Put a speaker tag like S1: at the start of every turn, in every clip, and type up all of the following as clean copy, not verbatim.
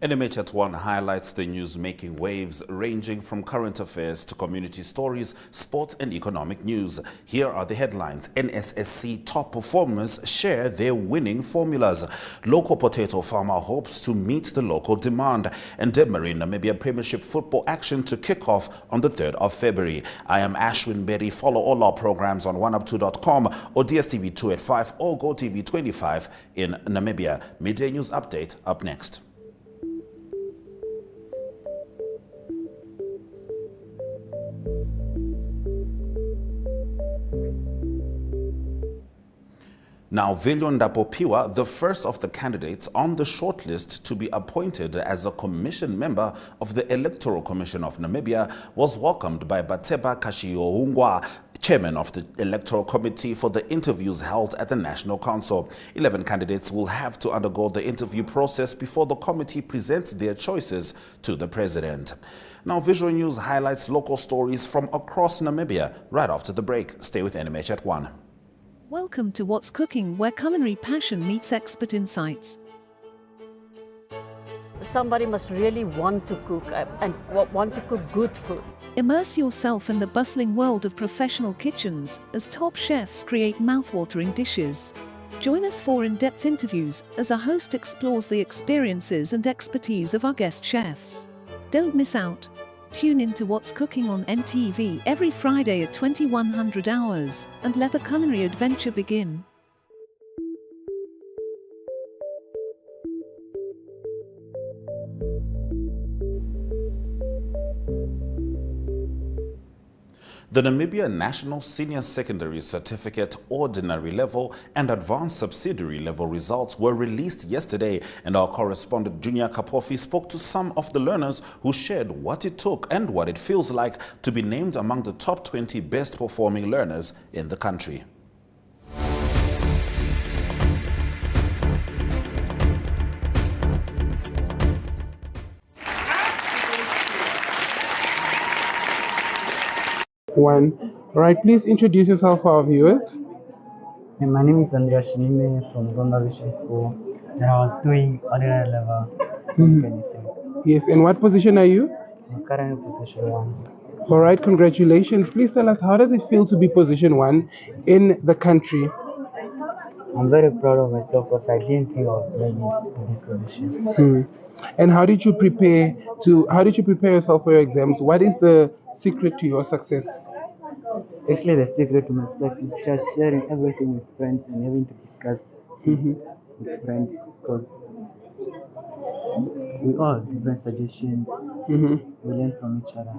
S1: NMH at 1 highlights the news making waves ranging from current affairs to community stories, sport and economic news. Here are the headlines. NSSC top performers share their winning formulas. Local potato farmer hopes to meet the local demand. And Debmarine Namibia Premiership football action to kick off on the 3rd of February. I am Ashwin Berry. Follow all our programs on oneup2.com or DSTV 285 or GoTV 25 in Namibia. Midday News Update up next. Now, Viljon Ndapopiwa, the first of the candidates on the shortlist to be appointed as a commission member of the Electoral Commission of Namibia, was welcomed by Batseba Kashiyohungwa, chairman of the Electoral Committee, for the interviews held at the National Council. 11 candidates will have to undergo the interview process before the committee presents their choices to the president. Now, Visual News highlights local stories from across Namibia right after the break. Stay with NMH at 1.
S2: Welcome to What's Cooking, where culinary passion meets expert insights.
S3: Somebody must really want to cook and want to cook good food.
S2: Immerse yourself in the bustling world of professional kitchens as top chefs create mouthwatering dishes. Join us for in-depth interviews as our host explores the experiences and expertise of our guest chefs. Don't miss out. Tune in to What's Cooking on NTV every Friday at 2100 hours and let the culinary adventure begin.
S1: The Namibia National Senior Secondary Certificate Ordinary Level and Advanced Subsidiary Level results were released yesterday, and our correspondent Junior Kapofi spoke to some of the learners who shared what it took and what it feels like to be named among the top 20 best performing learners in the country.
S4: One. All right, please introduce yourself for our viewers.
S5: My name is Andrea Shinime from Gonda Vision School, and I was doing ordinary level.
S4: Yes, and what position are you?
S5: I'm currently position 1.
S4: All right, congratulations. Please tell us, how does it feel to be position 1 in the country?
S5: I'm very proud of myself because I didn't think of making this position.
S4: And how did you prepare yourself for your exams? What is the secret to your success?
S5: Actually, the secret to my success is just sharing everything with friends and having to discuss with friends, because we all have different suggestions. We learn from each other.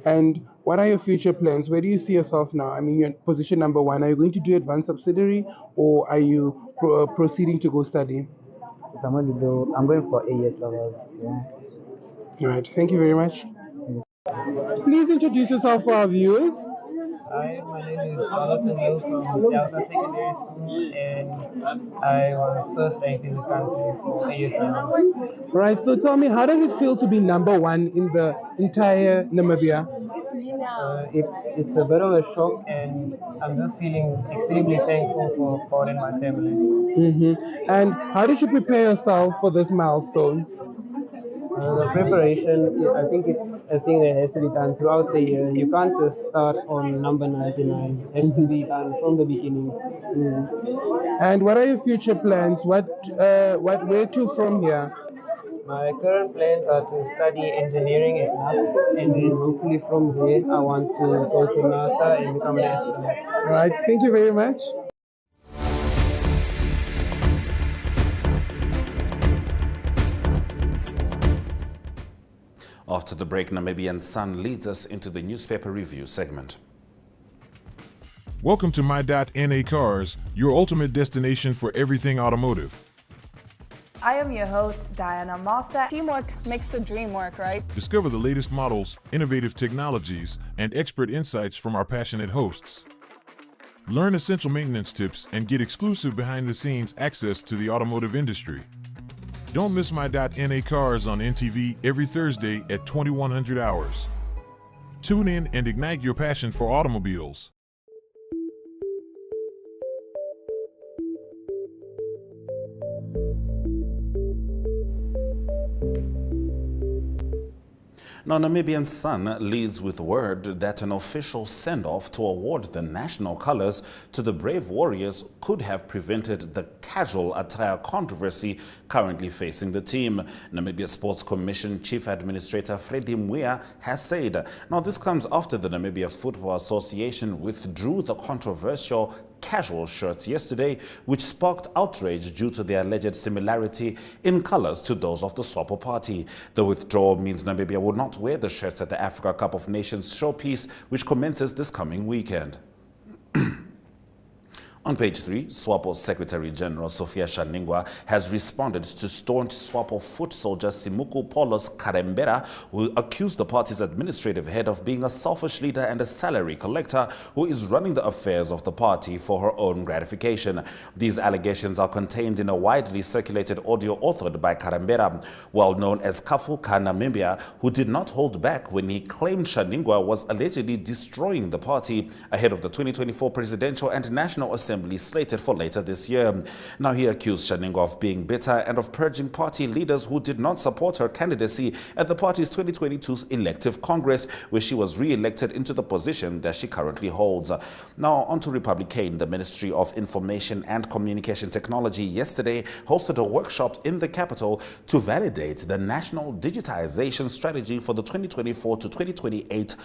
S4: And what are your future plans? Where do you see yourself now? I mean, you're in position number 1. Are you going to do advanced subsidiary, or are you proceeding to go study?
S5: So I'm going for AS level this year.
S4: All right, thank you very much. Please introduce yourself for our viewers.
S6: Hi, my name is Paolo from Delta Secondary School, and I was first ranked in the country for AS levels.
S4: Right, so tell me, how does it feel to be number 1 in the entire Namibia?
S6: It's a bit of a shock, and I'm just feeling extremely thankful for God and my family.
S4: And how did you prepare yourself for this milestone?
S6: The preparation, I think it's a thing that has to be done throughout the year. You can't just start on number 99. It has to be done from the beginning.
S4: And what are your future plans? Where to from here?
S6: My current plans are to study engineering at NASA, and then hopefully from there I want to go to NASA and become an astronaut.
S4: All right, thank you very much.
S1: After the break, Namibian Sun leads us into the newspaper review segment.
S7: Welcome to My.NA Cars, your ultimate destination for everything automotive.
S8: I am your host, Diana Master. Teamwork makes the dream work, right?
S7: Discover the latest models, innovative technologies, and expert insights from our passionate hosts. Learn essential maintenance tips and get exclusive behind-the-scenes access to the automotive industry. Don't miss My.NA Cars on NTV every Thursday at 2100 hours. Tune in and ignite your passion for automobiles.
S1: Now, Namibian Sun leads with word that an official send-off to award the national colors to the brave warriors could have prevented the casual attire controversy currently facing the team. Namibia Sports Commission Chief Administrator Freddie Muya has said. Now, this comes after the Namibia Football Association withdrew the controversial casual shirts yesterday, which sparked outrage due to their alleged similarity in colors to those of the SWAPO party. The withdrawal means Namibia will not wear the shirts at the Africa Cup of Nations showpiece, which commences this coming weekend. On page 3, SWAPO Secretary General Sophia Shaningwa has responded to staunch SWAPO foot soldier Simuku Paulos Karembera, who accused the party's administrative head of being a selfish leader and a salary collector who is running the affairs of the party for her own gratification. These allegations are contained in a widely circulated audio authored by Karembera, well known as Kafuka Namibia, who did not hold back when he claimed Shaningwa was allegedly destroying the party ahead of the 2024 presidential and national assembly slated for later this year. Now, he accused Shaningwa of being bitter and of purging party leaders who did not support her candidacy at the party's 2022 elective Congress, where she was re-elected into the position that she currently holds. Now, on to Republican. The Ministry of Information and Communication Technology yesterday hosted a workshop in the capital to validate the national digitization strategy for the 2024 to 2028.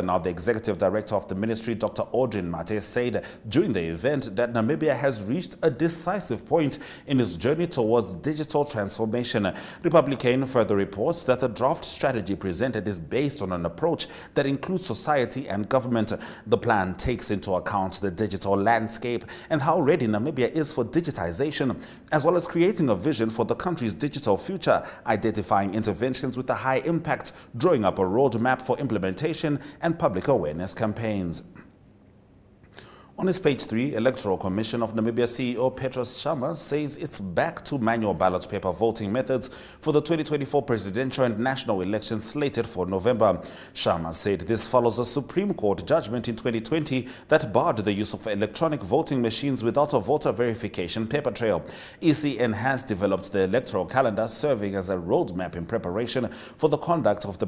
S1: Now, the executive director of the ministry, Dr. Audrin Mate, said during the event that Namibia has reached a decisive point in its journey towards digital transformation. Republican further reports that the draft strategy presented is based on an approach that includes society and government. The plan takes into account the digital landscape and how ready Namibia is for digitization, as well as creating a vision for the country's digital future, identifying interventions with a high impact, drawing up a roadmap for implementation and public awareness campaigns. On his page 3, Electoral Commission of Namibia CEO Petrus Sharma says it's back to manual ballot paper voting methods for the 2024 presidential and national elections slated for November. Sharma said this follows a Supreme Court judgment in 2020 that barred the use of electronic voting machines without a voter verification paper trail. ECN has developed the electoral calendar, serving as a roadmap in preparation for the conduct of the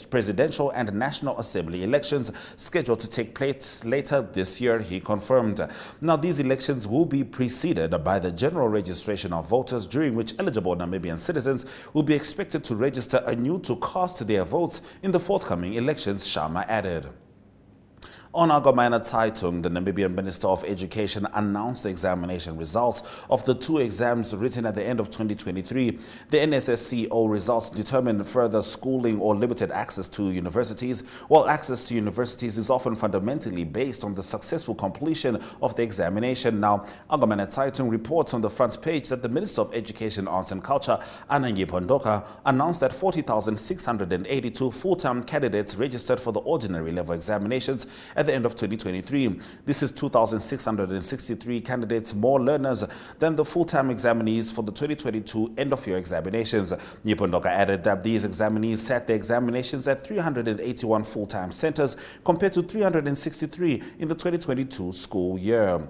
S1: presidential and national assembly elections scheduled to take place later this year, he confirmed. Now, these elections will be preceded by the general registration of voters, during which eligible Namibian citizens will be expected to register anew to cast their votes in the forthcoming elections, Sharma added. On Agamaina Zeitung, the Namibian Minister of Education announced the examination results of the 2 exams written at the end of 2023. The NSSC results determine further schooling or limited access to universities, while access to universities is often fundamentally based on the successful completion of the examination. Now, Agamaina Zeitung reports on the front page that the Minister of Education, Arts and Culture, Ananyi Pondoka, announced that 40,682 full-time candidates registered for the ordinary level examinations at the end of 2023. This is 2,663 candidates more learners than the full-time examinees for the 2022 end-of-year examinations. Pondoka added that these examinees sat the examinations at 381 full-time centers compared to 363 in the 2022 school year.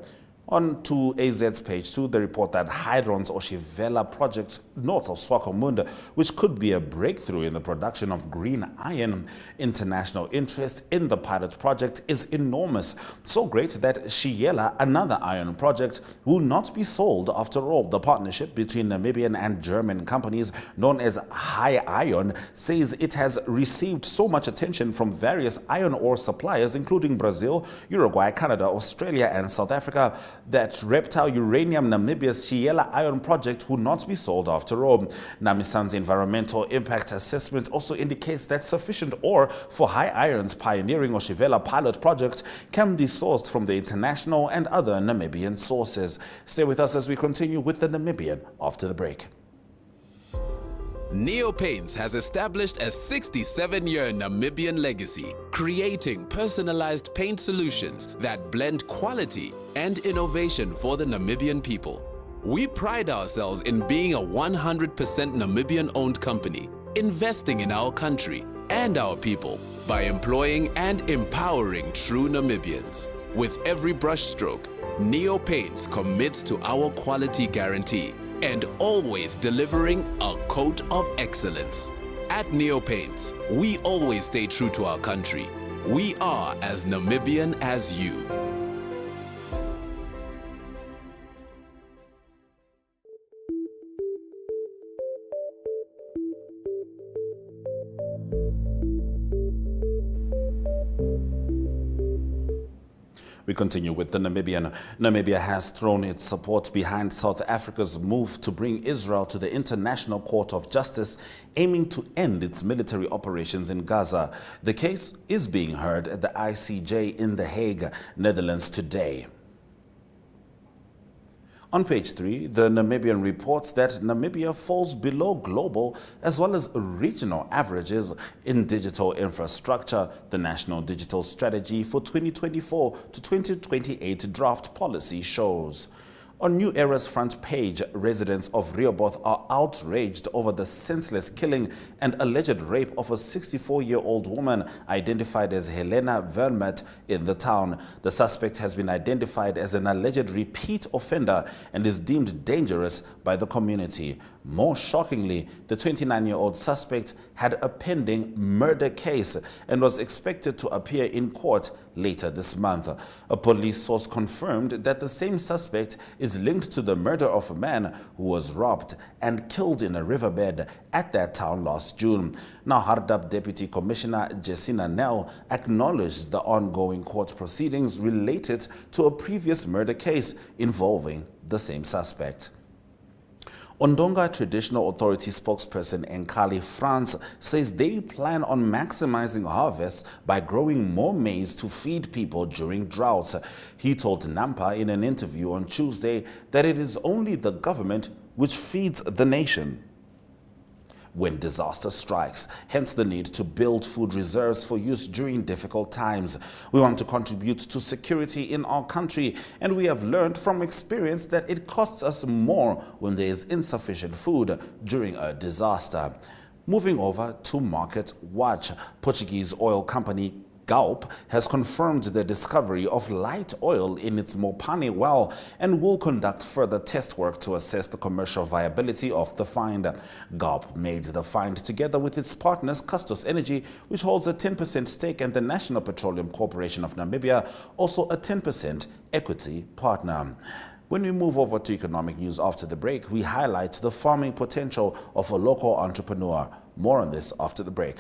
S1: On to AZ's page 2, the report that Hydron's Oshivela project north of Swakopmund, which could be a breakthrough in the production of green iron. International interest in the pilot project is enormous, so great that Shiela, another iron project, will not be sold after all. The partnership between Namibian and German companies known as High Iron says it has received so much attention from various iron ore suppliers, including Brazil, Uruguay, Canada, Australia, and South Africa, that Reptile Uranium Namibia's Shiela Iron project will not be sold after all. Namisan's environmental impact assessment also indicates that sufficient ore for High Iron's pioneering Oshivela pilot project can be sourced from the international and other Namibian sources. Stay with us as we continue with the Namibian after the break.
S9: Neo Paints has established a 67-year Namibian legacy, creating personalized paint solutions that blend quality and innovation for the Namibian people. We pride ourselves in being a 100% Namibian-owned company, investing in our country and our people by employing and empowering true Namibians. With every brushstroke, Neo Paints commits to our quality guarantee and always delivering a coat of excellence. At Neo Paints, we always stay true to our country. We are as Namibian as you.
S1: We continue with the Namibian. Namibia has thrown its support behind South Africa's move to bring Israel to the International Court of Justice, aiming to end its military operations in Gaza. The case is being heard at the ICJ in The Hague, Netherlands today. On page 3, the Namibian reports that Namibia falls below global as well as regional averages in digital infrastructure. The National Digital Strategy for 2024 to 2028 draft policy shows. On New Era's front page, residents of Rehoboth are outraged over the senseless killing and alleged rape of a 64-year-old woman identified as Helena Vermette in the town. The suspect has been identified as an alleged repeat offender and is deemed dangerous by the community. More shockingly, the 29-year-old suspect had a pending murder case and was expected to appear in court later this month. A police source confirmed that the same suspect is linked to the murder of a man who was robbed and killed in a riverbed at that town last June. Now, Hardap Deputy Commissioner Jessina Nell acknowledged the ongoing court proceedings related to a previous murder case involving the same suspect. Ondonga Traditional Authority spokesperson Nkali France says they plan on maximizing harvests by growing more maize to feed people during droughts. He told Nampa in an interview on Tuesday that it is only the government which feeds the nation when disaster strikes, hence the need to build food reserves for use during difficult times. We want to contribute to security in our country, and we have learned from experience that it costs us more when there is insufficient food during a disaster. Moving over to Market Watch, Portuguese oil company Galp has confirmed the discovery of light oil in its Mopane well and will conduct further test work to assess the commercial viability of the find. Galp made the find together with its partners Custos Energy, which holds a 10% stake, and the National Petroleum Corporation of Namibia, also a 10% equity partner. When we move over to economic news after the break, we highlight the farming potential of a local entrepreneur. More on this after the break.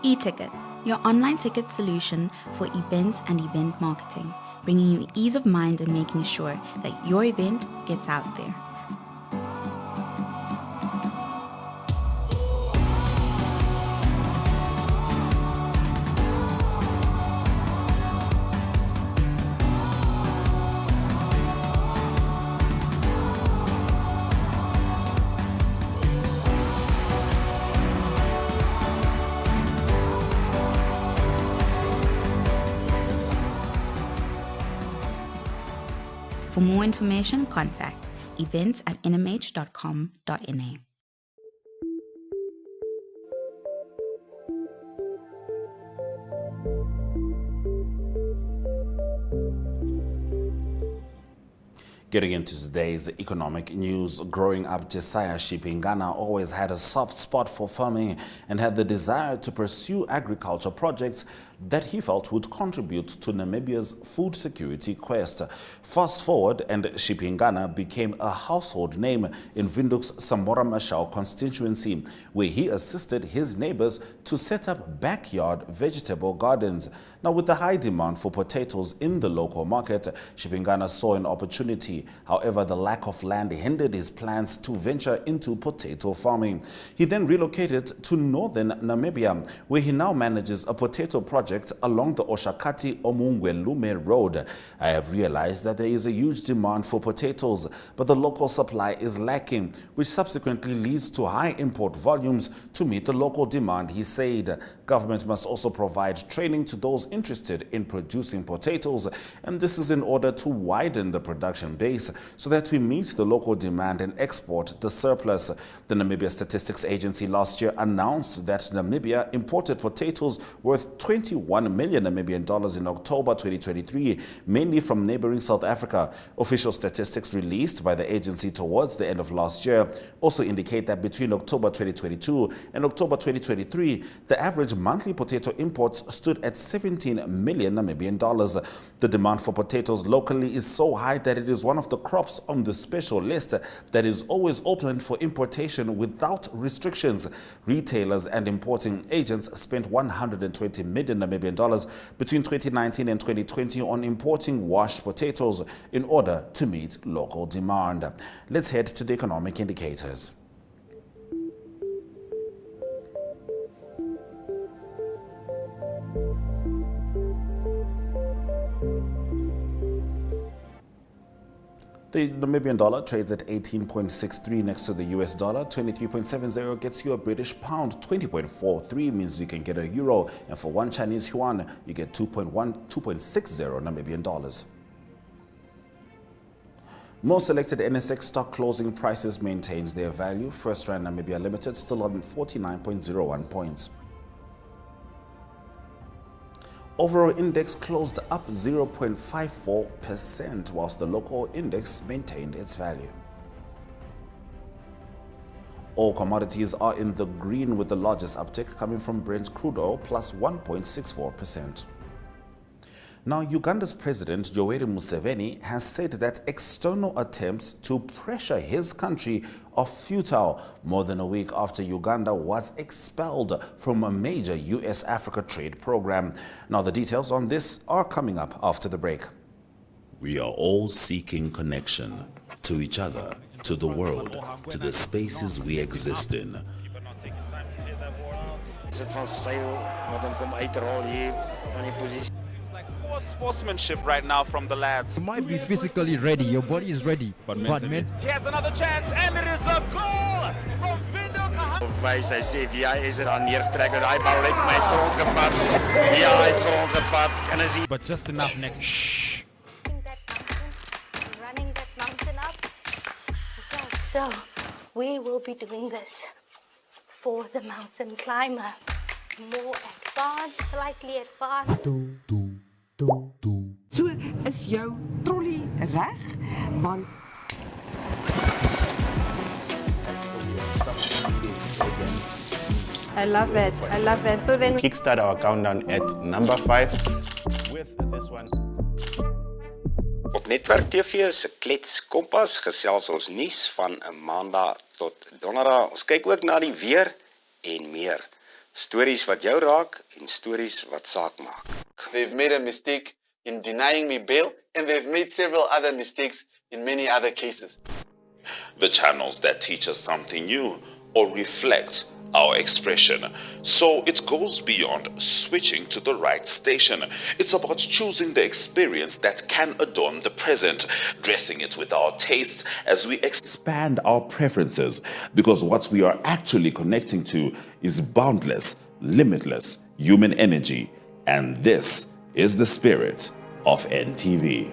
S10: E-Ticket, your online ticket solution for events and event marketing, bringing you ease of mind and making sure that your event gets out there. For more information, contact events@nmh.com.na.
S1: Getting into today's economic news, growing up, Jesiah Shipingana always had a soft spot for farming and had the desire to pursue agriculture projects that he felt would contribute to Namibia's food security quest. Fast forward, and Shipingana became a household name in Windhoek's Samora Machel constituency, where he assisted his neighbors to set up backyard vegetable gardens. Now, with the high demand for potatoes in the local market, Shipingana saw an opportunity. However, the lack of land hindered his plans to venture into potato farming. He then relocated to northern Namibia, where he now manages a potato project along the Oshakati Omungwelume Road. I have realized that there is a huge demand for potatoes, but the local supply is lacking, which subsequently leads to high import volumes to meet the local demand, he said. Government must also provide training to those interested in producing potatoes, and this is in order to widen the production base base so that we meet the local demand and export the surplus. The Namibia Statistics Agency last year announced that Namibia imported potatoes worth 21 million Namibian dollars in October 2023, mainly from neighboring South Africa. Official statistics released by the agency towards the end of last year also indicate that between October 2022 and October 2023, the average monthly potato imports stood at 17 million Namibian dollars. The demand for potatoes locally is so high that it is one of the crops on the special list that is always open for importation without restrictions. Retailers and importing agents spent 120 million Namibian dollars between 2019 and 2020 on importing washed potatoes in order to meet local demand. Let's head to the economic indicators. The Namibian dollar trades at 18.63 next to the US dollar. 23.70 gets you a British pound. 20.43 means you can get a euro. And for one Chinese yuan, you get 2.60 Namibian dollars. Most selected NSX stock closing prices maintains their value. First Rand Namibia Limited still on 49.01 points. Overall index closed up 0.54%, whilst the local index maintained its value. All commodities are in the green, with the largest uptick coming from Brent crude oil plus 1.64%. Now, Uganda's President Yoweri Museveni has said that external attempts to pressure his country are futile, more than a week after Uganda was expelled from a major US-Africa trade program. Now, the details on this are coming up after the break.
S11: We are all seeking connection to each other, to the world, to the spaces we exist in.
S1: Sportsmanship right now from the lads.
S12: You might be physically ready, your body is ready, but mentally.
S1: Here's another chance, and it is a goal from Vindo Kahana.
S13: Hy sê wie hy is aan neertrek en daai bal het my grond gevat. Ja, hy het grond gevat en is
S12: but just enough next.
S14: Running that mountain up. Okay, so we will be doing this for the mountain climber. More advanced, slightly advanced.
S15: So is jou trolley reg? Want
S3: I love it. I love it. So then we
S13: kickstart our countdown at number 5 with this one. Op Netwerk TV se Klets Kompas gesels ons nuus van 'n Maandag tot Donderdag. Ons kyk ook na die weer en meer. Stories wat jou raak en stories wat saak maak.
S16: They've made a mistake in denying me bail, and they've made several other mistakes in many other cases.
S11: The channels that teach us something new or reflect our expression. So it goes beyond switching to the right station. It's about choosing the experience that can adorn the present, dressing it with our tastes as we expand our preferences, because what we are actually connecting to is boundless, limitless human energy. And this is the spirit of NTV.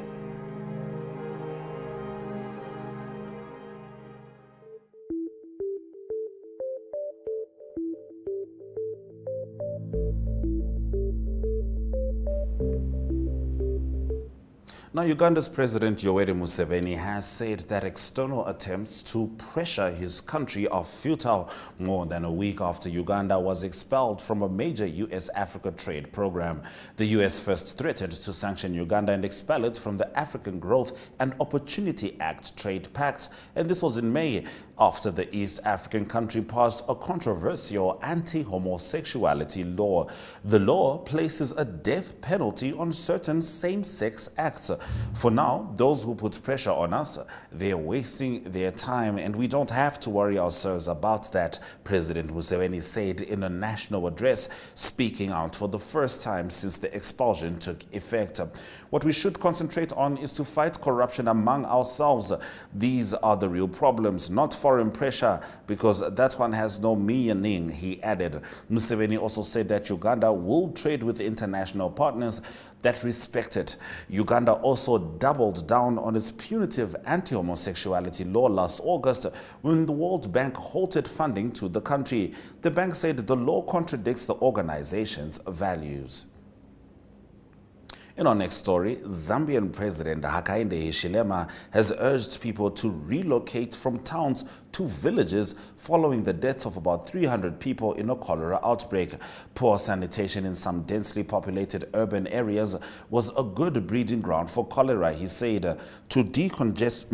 S1: Now, Uganda's President Yoweri Museveni has said that external attempts to pressure his country are futile, more than a week after Uganda was expelled from a major US-Africa trade program. The US first threatened to sanction Uganda and expel it from the African Growth and Opportunity Act trade pact, and this was in May, after the East African country passed a controversial anti-homosexuality law. The law places a death penalty on certain same-sex acts. For now, those who put pressure on us, they're wasting their time, and we don't have to worry ourselves about that, President Museveni said in a national address, speaking out for the first time since the expulsion took effect. What we should concentrate on is to fight corruption among ourselves. These are the real problems, not foreign pressure because that one has no meaning, he added. Museveni also said that Uganda will trade with international partners that respect it. Uganda also doubled down on its punitive anti-homosexuality law last August when the World Bank halted funding to the country. The bank said the law contradicts the organization's values. In our next story, Zambian President Hakainde Hichilema has urged people to relocate from towns to villages following the deaths of about 300 people in a cholera outbreak. Poor sanitation in some densely populated urban areas was a good breeding ground for cholera, he said. To decongest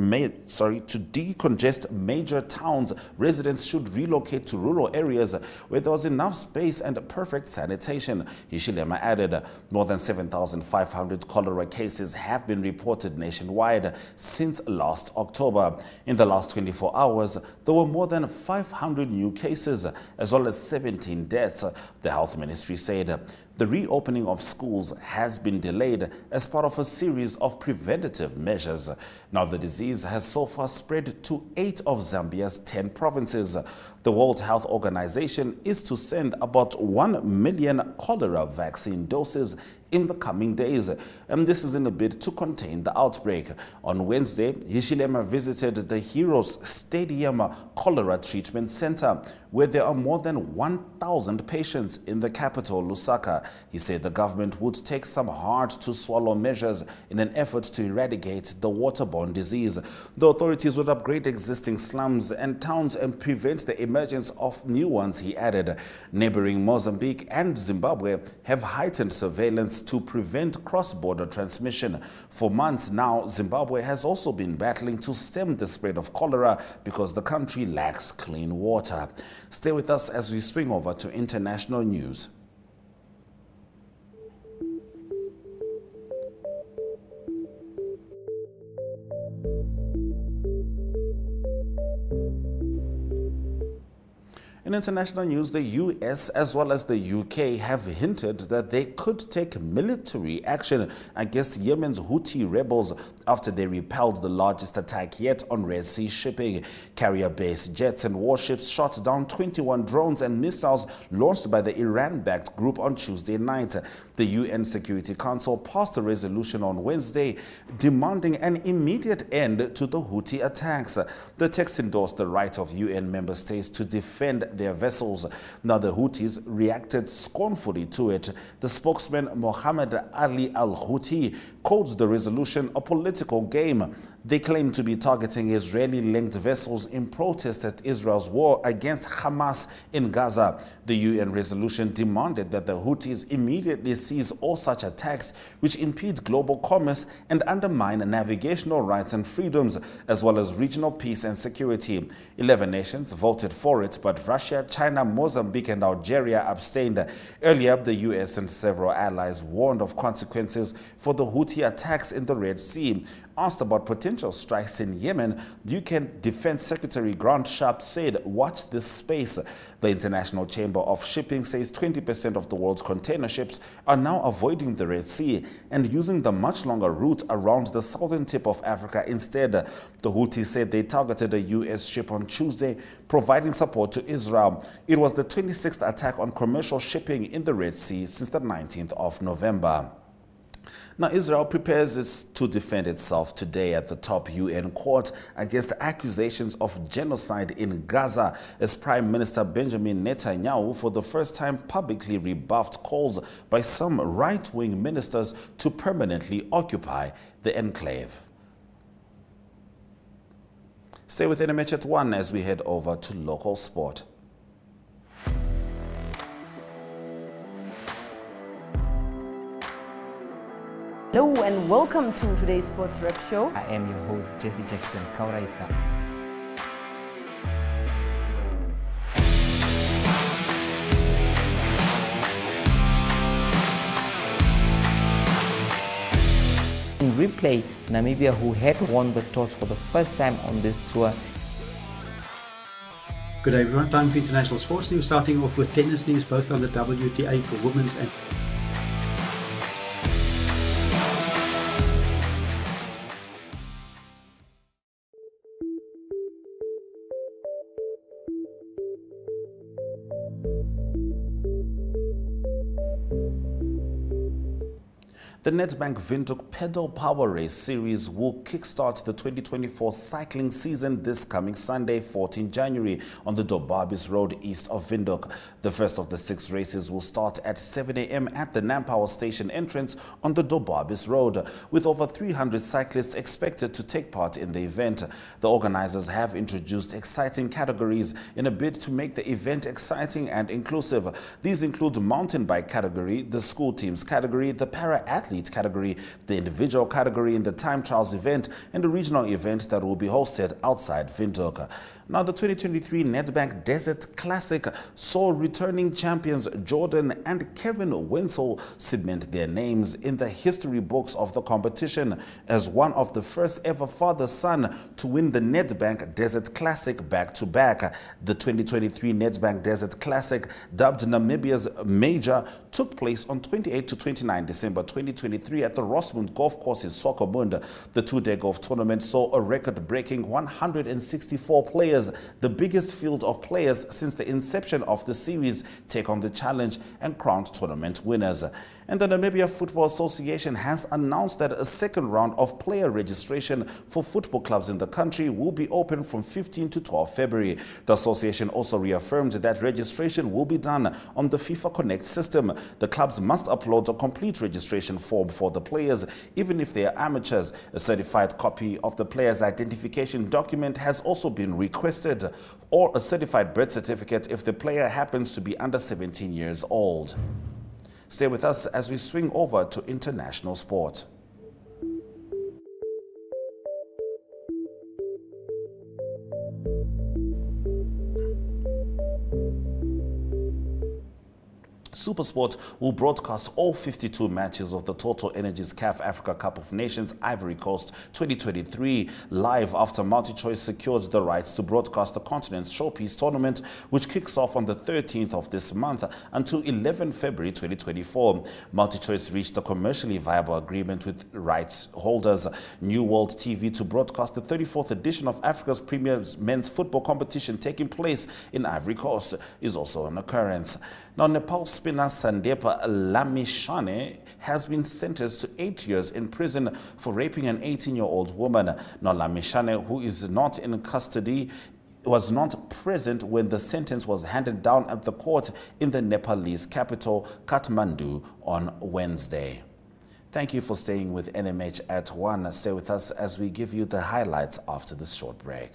S1: major towns, residents should relocate to rural areas where there was enough space and perfect sanitation. Hichilema added, more than 7,500 cholera cases have been reported nationwide since last October. In the last 24 hours, there were more than 500 new cases, as well as 17 deaths, the health ministry said. The reopening of schools has been delayed as part of a series of preventative measures. Now, the disease has so far spread to 8 of Zambia's 10 provinces. The World Health Organization is to send about 1 million cholera vaccine doses in the coming days, and this is in a bid to contain the outbreak. On Wednesday, Hichilema visited the Heroes Stadium Cholera Treatment Center, where there are more than 1,000 patients in the capital, Lusaka. He said the government would take some hard-to-swallow measures in an effort to eradicate the waterborne disease. The authorities would upgrade existing slums and towns and prevent the emergence of new ones, he added. Neighboring Mozambique and Zimbabwe have heightened surveillance to prevent cross-border transmission. For months now, Zimbabwe has also been battling to stem the spread of cholera because the country lacks clean water. Stay with us as we swing over to international news. In international news, the US as well as the UK have hinted that they could take military action against Yemen's Houthi rebels after they repelled the largest attack yet on Red Sea shipping. Carrier-based jets and warships shot down 21 drones and missiles launched by the Iran-backed group on Tuesday night. The UN Security Council passed a resolution on Wednesday demanding an immediate end to the Houthi attacks. The text endorsed the right of UN member states to defend their vessels. Now, the Houthis reacted scornfully to it. The spokesman Mohammed Ali al-Houthi calls the resolution a political game. They claim to be targeting Israeli-linked vessels in protest at Israel's war against Hamas in Gaza. The UN resolution demanded that the Houthis immediately cease all such attacks which impede global commerce and undermine navigational rights and freedoms, as well as regional peace and security. 11 nations voted for it, but Russia, China, Mozambique, and Algeria abstained. Earlier, the US and several allies warned of consequences for the Houthi attacks in the Red Sea. Asked about potential strikes in Yemen, UK Defense Secretary Grant Sharp said, "Watch this space." The International Chamber of Shipping says 20% of the world's container ships are now avoiding the Red Sea and using the much longer route around the southern tip of Africa instead. The Houthis said they targeted a US ship on Tuesday, providing support to Israel. It was the 26th attack on commercial shipping in the Red Sea since the 19th of November. Now, Israel prepares to defend itself today at the top UN court against accusations of genocide in Gaza as Prime Minister Benjamin Netanyahu for the first time publicly rebuffed calls by some right-wing ministers to permanently occupy the enclave. Stay with NMH at 1 as we head over to local sport.
S3: Hello and welcome to today's Sports Rep Show.
S17: I am your host, Jesse Jackson Kauraifa. In replay, Namibia, who had won the toss for the first time on this tour.
S18: Good day everyone, time for international sports news, starting off with tennis news, both on the WTA for women's and
S1: The Nedbank Windhoek Pedal Power Race Series will kickstart the 2024 cycling season this coming Sunday, 14 January, on the Dobabis Road east of Windhoek. The first of the 6 races will start at 7 a.m. at the Nampower Station entrance on the Dobabis Road, with over 300 cyclists expected to take part in the event. The organizers have introduced exciting categories in a bid to make the event exciting and inclusive. These include mountain bike category, the school teams category, the para-athlete category, the individual category in the time trials event, and a regional event that will be hosted outside Windhoek. Now, the 2023 Nedbank Desert Classic saw returning champions Jordan and Kevin Winsel cement their names in the history books of the competition as one of the first ever father-son to win the Nedbank Desert Classic back-to-back. The 2023 Nedbank Desert Classic, dubbed Namibia's Major, took place on 28 to 29 December 2023 at the Rossmond Golf Course in Swakopmund. The 2-day golf tournament saw a record-breaking 164 players, the biggest field of players since the inception of the series, take on the challenge and crowned tournament winners. And the Namibia Football Association has announced that a second round of player registration for football clubs in the country will be open from 15 to 12 February. The association also reaffirmed that registration will be done on the FIFA Connect system. The clubs must upload a complete registration form for the players, even if they are amateurs. A certified copy of the player's identification document has also been requested, or a certified birth certificate if the player happens to be under 17 years old. Stay with us as we swing over to international sport. SuperSport will broadcast all 52 matches of the Total Energies CAF Africa Cup of Nations Ivory Coast 2023 live after MultiChoice secured the rights to broadcast the continent's showpiece tournament, which kicks off on the 13th of this month until 11 February 2024. MultiChoice reached a commercially viable agreement with rights holders New World TV to broadcast the 34th edition of Africa's premier men's football competition taking place in Ivory Coast is also an occurrence. Now, Nepal spinner Sandeep Lamishane has been sentenced to 8 years in prison for raping an 18-year-old woman. Now, Lamishane, who is not in custody, was not present when the sentence was handed down at the court in the Nepalese capital, Kathmandu, on Wednesday. Thank you for staying with NMH at 1. Stay with us as we give you the highlights after this short break.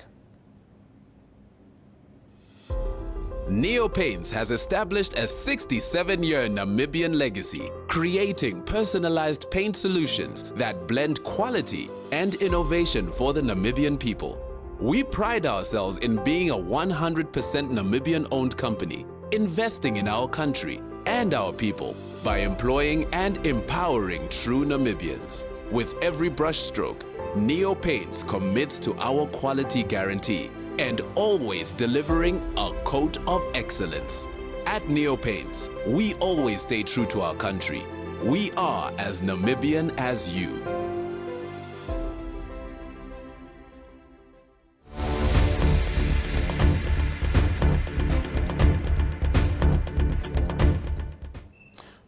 S9: Neo Paints has established a 67-year Namibian legacy, creating personalized paint solutions that blend quality and innovation for the Namibian people. We pride ourselves in being a 100% Namibian-owned company, investing in our country and our people by employing and empowering true Namibians. With every brushstroke, Neo Paints commits to our quality guarantee and always delivering a coat of excellence. At Neo Paints, we always stay true to our country. We are as Namibian as you.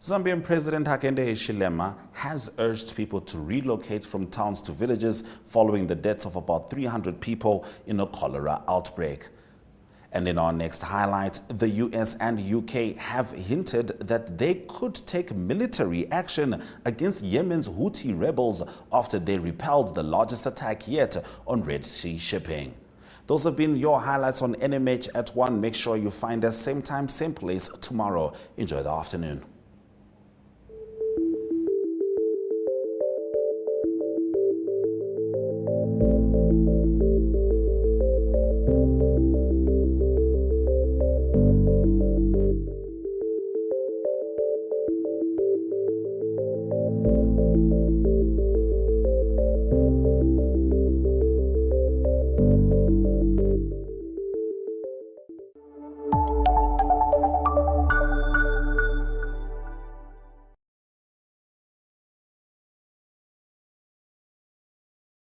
S1: Zambian President Hakainde Hichilema has urged people to relocate from towns to villages following the deaths of about 300 people in a cholera outbreak. And in our next highlight, the US and UK have hinted that they could take military action against Yemen's Houthi rebels after they repelled the largest attack yet on Red Sea shipping. Those have been your highlights on NMH at 1. Make sure you find us same time, same place tomorrow. Enjoy the afternoon.